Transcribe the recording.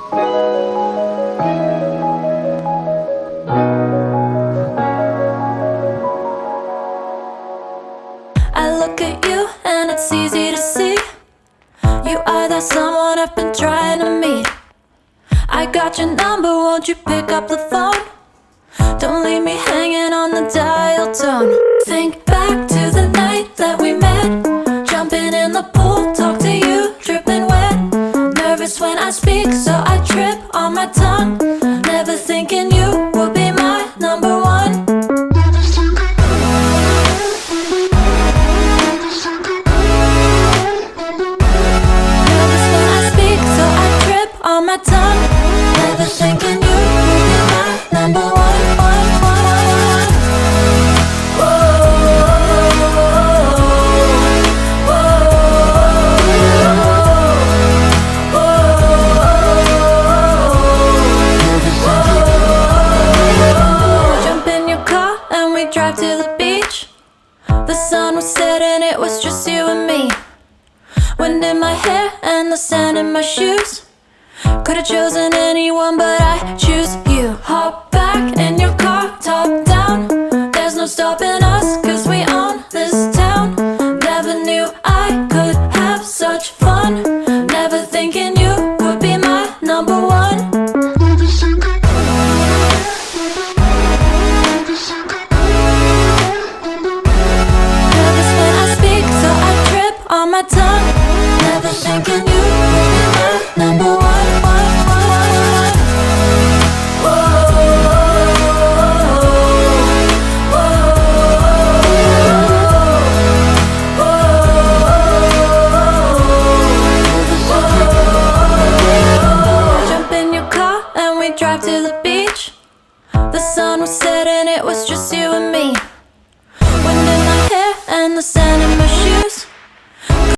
I look at you and it's easy to see you are that someone I've been trying to meet. I got your number, won't you pick up the phone? Don't leave me hanging on the dial tone. Think back to the night that we met, jumping in the pool, talk to you, dripping wet. Nervous when I speak, so I trip on my tongue. Never thinking you would be my number one. Nervous when I speak, so I trip on my tongue. Never thinking you would be my number one. Drive to the beach. The sun was setting, it was just you and me. Wind in my hair and the sand in my shoes. Could've chosen anyone, but I choose you. Hop back in your car, top down. There's no stopping us, 'cause we own this town. Never knew I could have such fun. Never thinking you would be my number one. On my tongue, never thinking you would be my number one. Jump in your car and we drive to the beach. The sun was setting, it was just you and me. Wind in my hair and the sand in my shoes.